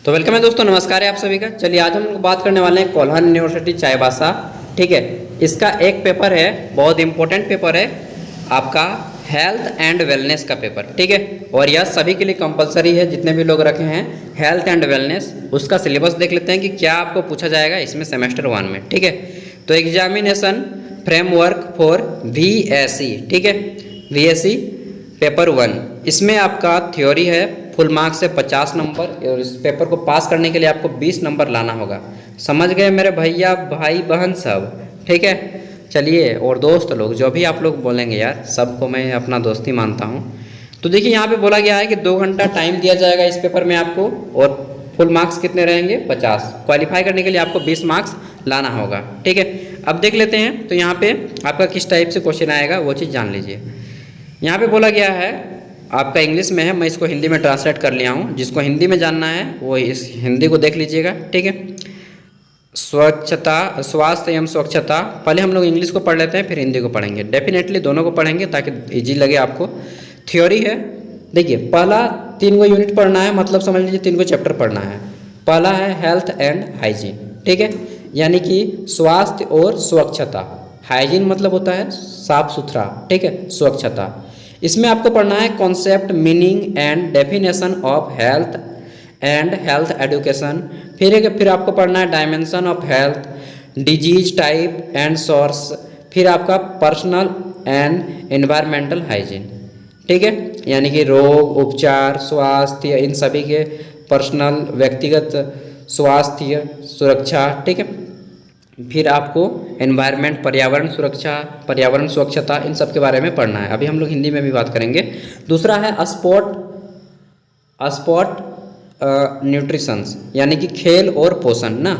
तो वेलकम है दोस्तों, नमस्कार है आप सभी का। चलिए आज हम लोग बात करने वाले हैं कोल्हान यूनिवर्सिटी चाईबासा। ठीक है, इसका एक पेपर है, बहुत इंपॉर्टेंट पेपर है आपका, हेल्थ एंड वेलनेस का पेपर। ठीक है, और यह सभी के लिए कंपलसरी है, जितने भी लोग रखे हैं हेल्थ एंड वेलनेस। उसका सिलेबस देख लेते हैं कि क्या आपको पूछा जाएगा इसमें सेमेस्टर 1 में। ठीक है, तो एग्जामिनेशन फ्रेमवर्क फॉर VSE। ठीक है, VSE पेपर 1, इसमें आपका थ्योरी है, फुल मार्क्स से 50 नंबर, और इस पेपर को पास करने के लिए आपको 20 नंबर लाना होगा। समझ गए मेरे भैया भाई बहन सब? ठीक है, चलिए, और दोस्त लोग जो भी आप लोग बोलेंगे यार, सबको मैं अपना दोस्ती मानता हूँ। तो देखिए यहाँ पे बोला गया है कि 2 घंटा टाइम दिया जाएगा इस पेपर में आपको, और फुल मार्क्स कितने रहेंगे? 50। क्वालिफाई करने के लिए आपको 20 मार्क्स लाना होगा। ठीक है, अब देख लेते हैं तो यहाँ पे आपका किस टाइप से क्वेश्चन आएगा वो चीज़ जान लीजिए। यहाँ पे बोला गया है, आपका इंग्लिश में है, मैं इसको हिंदी में ट्रांसलेट कर लिया हूँ। जिसको हिंदी में जानना है वो इस हिंदी को देख लीजिएगा। ठीक है, स्वच्छता, स्वास्थ्य एवं स्वच्छता, पहले हम लोग इंग्लिश को पढ़ लेते हैं फिर हिंदी को पढ़ेंगे। डेफिनेटली दोनों को पढ़ेंगे ताकि इजी लगे आपको। थ्योरी है, देखिए पहला 3 यूनिट पढ़ना है, मतलब समझ लीजिए 3 चैप्टर पढ़ना है। पहला है हेल्थ एंड हाइजीन। ठीक है, यानी कि स्वास्थ्य और स्वच्छता। हाइजीन मतलब होता है साफ सुथरा। ठीक है, स्वच्छता। इसमें आपको पढ़ना है concept, meaning and definition of health and health education. फिर आपको पढ़ना है dimension of health, disease type and source. फिर आपका पर्सनल एंड एनवायरमेंटल हाइजीन। ठीक है, यानी कि रोग, उपचार, स्वास्थ्य, इन सभी के पर्सनल, व्यक्तिगत स्वास्थ्य, सुरक्षा। ठीक है, फिर आपको एनवायरनमेंट, पर्यावरण सुरक्षा, पर्यावरण स्वच्छता, इन सब के बारे में पढ़ना है। अभी हम लोग हिंदी में भी बात करेंगे। दूसरा है स्पोर्ट न्यूट्रिशंस, यानी कि खेल और पोषण ना।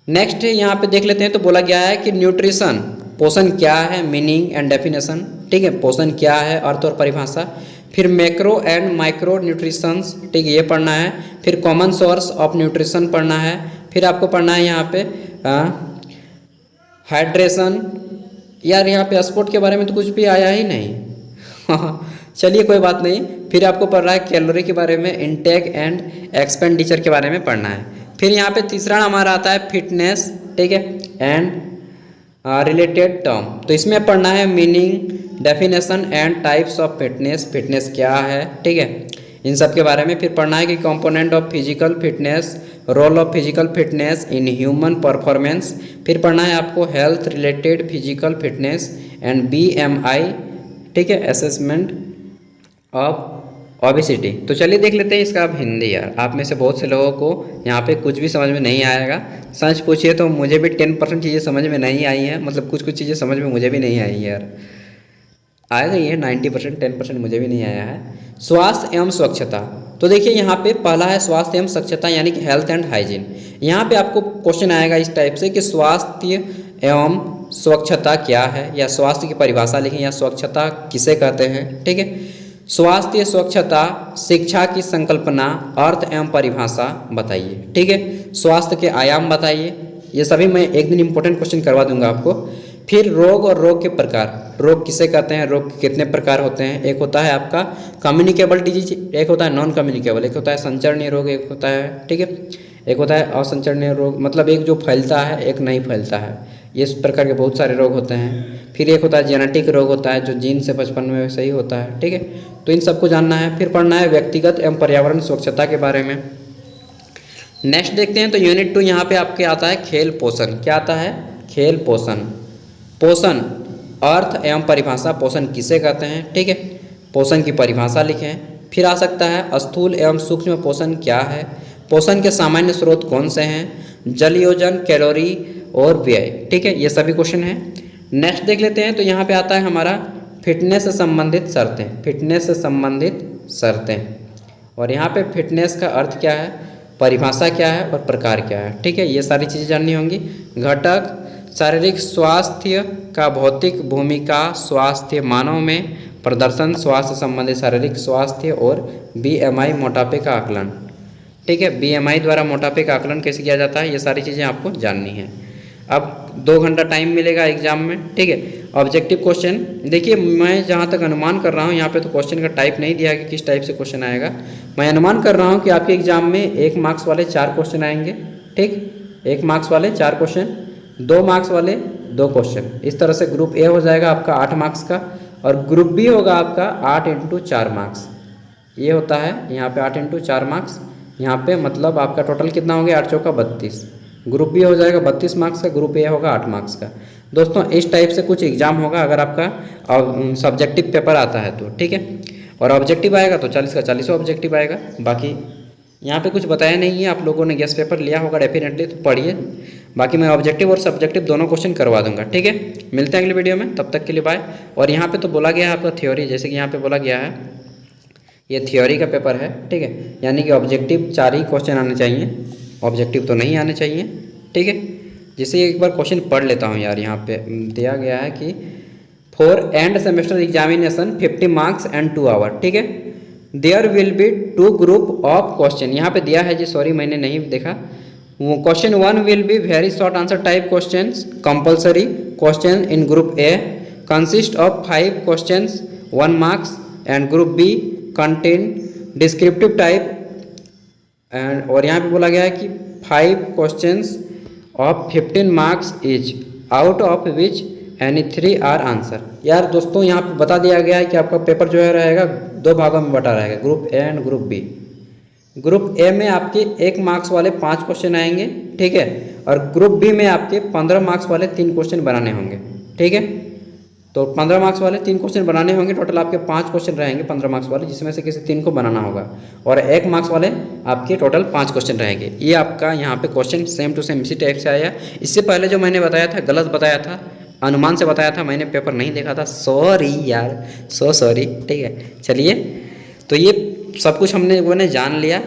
नेक्स्ट है, यहाँ पे देख लेते हैं तो बोला गया है कि न्यूट्रिशन, पोषण क्या है, मीनिंग एंड डेफिनेशन। ठीक है, पोषण क्या है, अर्थ और परिभाषा। फिर मैक्रो एंड माइक्रो न्यूट्रिशंस, ठीक है, ये पढ़ना है। फिर कॉमन सोर्स ऑफ न्यूट्रिशन पढ़ना है। फिर आपको पढ़ना है यहाँ पे हाइड्रेशन। यार यहाँ पे स्पोर्ट के बारे में तो कुछ भी आया ही नहीं। चलिए कोई बात नहीं। फिर आपको पढ़ रहा है कैलोरी के बारे में, इनटेक एंड एक्सपेंडिचर के बारे में पढ़ना है। फिर यहाँ पे तीसरा हमारा आता है फिटनेस। ठीक है, एंड रिलेटेड टर्म, तो इसमें पढ़ना है meaning, definition and types of fitness. Fitness क्या है, ठीक है, इन सब के बारे में। फिर पढ़ना है कि component of physical fitness, role of physical fitness in human performance. फिर पढ़ना है आपको health related physical fitness and BMI। ठीक है, असेसमेंट ऑफ ओबेसिटी। तो चलिए देख लेते हैं इसका अब हिंदी। यार आप में से बहुत से लोगों को यहाँ पे कुछ भी समझ में नहीं आएगा। सच पूछिए तो मुझे भी 10% चीज़ें समझ में नहीं आई हैं, मतलब कुछ चीज़ें समझ में मुझे भी नहीं आई है यार। आया नहीं है 90%, 10% मुझे भी नहीं आया है। स्वास्थ्य एवं स्वच्छता, तो देखिए यहाँ पे पहला है स्वास्थ्य एवं स्वच्छता, यानी कि हेल्थ एंड हाइजीन। यहाँ पे आपको क्वेश्चन आएगा इस टाइप से कि स्वास्थ्य एवं स्वच्छता क्या है, या स्वास्थ्य की परिभाषा लिखें, या स्वच्छता किसे कहते हैं। ठीक है, स्वास्थ्य, स्वच्छता, शिक्षा की संकल्पना, अर्थ एवं परिभाषा बताइए। ठीक है, स्वास्थ्य के आयाम बताइए। ये सभी मैं एक दिन इंपॉर्टेंट क्वेश्चन करवा दूंगा आपको। फिर रोग और रोग के प्रकार, रोग किसे कहते हैं, रोग के कितने प्रकार होते हैं। एक होता है आपका कम्युनिकेबल डिजीज, एक होता है नॉन कम्युनिकेबल, एक होता है संचरणीय रोग, एक होता है, ठीक है, एक होता है असंचरणीय रोग, मतलब एक जो फैलता है एक नहीं फैलता है। इस प्रकार के बहुत सारे रोग होते हैं। फिर एक होता है जेनेटिक रोग होता है, जो जीन से बचपन में सही होता है। ठीक है, तो इन सबको जानना है। फिर पढ़ना है व्यक्तिगत एवं पर्यावरण स्वच्छता के बारे में। नेक्स्ट देखते हैं तो यूनिट 2 यहाँ पे आपके आता है खेल पोषण। क्या आता है? खेल पोषण। पोषण, अर्थ एवं परिभाषा, पोषण किसे कहते हैं। ठीक है, पोषण की परिभाषा लिखें। फिर आ सकता है स्थूल एवं सूक्ष्म पोषण क्या है, पोषण के सामान्य स्रोत कौन से हैं, जल योजन, कैलोरी और व्यय। ठीक है, ये सभी क्वेश्चन हैं। नेक्स्ट देख लेते हैं तो यहाँ पे आता है हमारा फिटनेस से संबंधित शर्तें। फिटनेस से संबंधित शर्तें, और यहाँ पे फिटनेस का अर्थ क्या है, परिभाषा क्या है और प्रकार क्या है। ठीक है, ये सारी चीज़ें जाननी होंगी। घटक, शारीरिक स्वास्थ्य का भौतिक भूमिका, स्वास्थ्य मानव में प्रदर्शन, स्वास्थ्य संबंधी शारीरिक स्वास्थ्य, और BMI मोटापे का आकलन। ठीक है, BMI द्वारा मोटापे का आकलन कैसे किया जाता है, ये सारी चीज़ें आपको जाननी है। अब 2 घंटा टाइम मिलेगा एग्जाम में। ठीक है, ऑब्जेक्टिव क्वेश्चन देखिए, मैं जहाँ तक अनुमान कर रहा हूँ, यहाँ पे तो क्वेश्चन का टाइप नहीं दिया है कि किस टाइप से क्वेश्चन आएगा। मैं अनुमान कर रहा हूँ कि आपके एग्जाम में 1 मार्क्स वाले 4 क्वेश्चन आएंगे, ठीक, 1 मार्क्स वाले 4 क्वेश्चन, 2 मार्क्स वाले 2 क्वेश्चन। इस तरह से ग्रुप ए हो जाएगा आपका 8 मार्क्स का, और ग्रुप बी होगा आपका 8 × 4 मार्क्स। ये होता है यहाँ पे 8 × 4 मार्क्स, यहाँ पे मतलब आपका टोटल कितना हो गया, 8 चौका 32। ग्रुप बी हो जाएगा 32 मार्क्स का, ग्रुप ए होगा 8 मार्क्स का। दोस्तों इस टाइप से कुछ एग्जाम होगा अगर आपका सब्जेक्टिव पेपर आता है तो, ठीक है। और ऑब्जेक्टिव आएगा तो 40 का 40 ऑब्जेक्टिव आएगा। बाकी यहाँ पे कुछ बताया नहीं है, आप लोगों ने गेस्ट पेपर लिया होगा डेफिनेटली, तो पढ़िए। बाकी मैं ऑब्जेक्टिव और सब्जेक्टिव दोनों क्वेश्चन करवा दूंगा, ठीक है। मिलते हैं अगले वीडियो में, तब तक के लिए बाय। और यहाँ पे तो बोला गया है आपका थ्योरी, जैसे कि यहाँ पे बोला गया है ये थ्योरी का पेपर है, ठीक है, यानी कि ऑब्जेक्टिव 4 ही क्वेश्चन आने चाहिए, ऑब्जेक्टिव तो नहीं आने चाहिए, ठीक है। जैसे एक बार क्वेश्चन पढ़ लेता हूँ यार, यहाँ पे दिया गया है कि for end semester examination 50 marks and 2 hour, ठीक है। There will be 2 group of question, यहाँ पे दिया है जी, सॉरी मैंने नहीं देखा। Question 1 will be very short answer type question, compulsory question in group A consist of 5 question 1 marks, and group B contain descriptive type and, और यहाँ पे बोला गया है कि 5 questions of 15 marks etch, out of which any 3 are answer. यार दोस्तों यहाँ पे बता दिया गया है कि आपका पेपर जो है रहेगा 2 भागों में बटा रहेगा, group A and group B. Group A में आपके 1 मार्क्स वाले 5 क्वेश्चन आएंगे, ठीक है, और ग्रुप बी में आपके 15 मार्क्स वाले 3 क्वेश्चन बनाने होंगे, ठीक है। तो 15 मार्क्स वाले 3 क्वेश्चन बनाने होंगे, टोटल आपके 5 क्वेश्चन रहेंगे 15 मार्क्स वाले, जिसमें से किसी 3 को बनाना होगा, और 1 मार्क्स वाले आपके टोटल 5 क्वेश्चन रहेंगे। ये आपका यहाँ पे क्वेश्चन सेम टू सेम इसी टाइप से आया। इससे पहले जो मैंने बताया था गलत बताया था, अनुमान से बताया था, मैंने पेपर नहीं देखा था, सॉरी यार, सो सॉरी, ठीक है। चलिए, तो ये सब कुछ हमने वो ने जान लिया।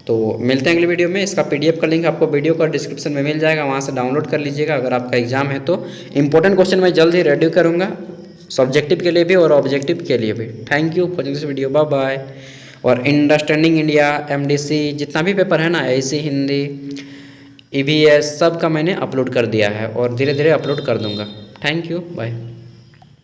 तो मिलते हैं अगले वीडियो में। इसका पीडीएफ का लिंक आपको वीडियो का डिस्क्रिप्शन में मिल जाएगा, वहाँ से डाउनलोड कर लीजिएगा अगर आपका एग्जाम है तो। इंपॉर्टेंट क्वेश्चन मैं जल्द ही रेडी करूँगा, सब्जेक्टिव के लिए भी और ऑब्जेक्टिव के लिए भी। Thank you for this video, bye bye. और अंडरस्टैंडिंग इंडिया, एमडीसी, जितना भी पेपर है ना, एसी, हिंदी, ईवीएस, सब का मैंने अपलोड कर दिया है और धीरे धीरे अपलोड कर दूँगा। Thank you, bye.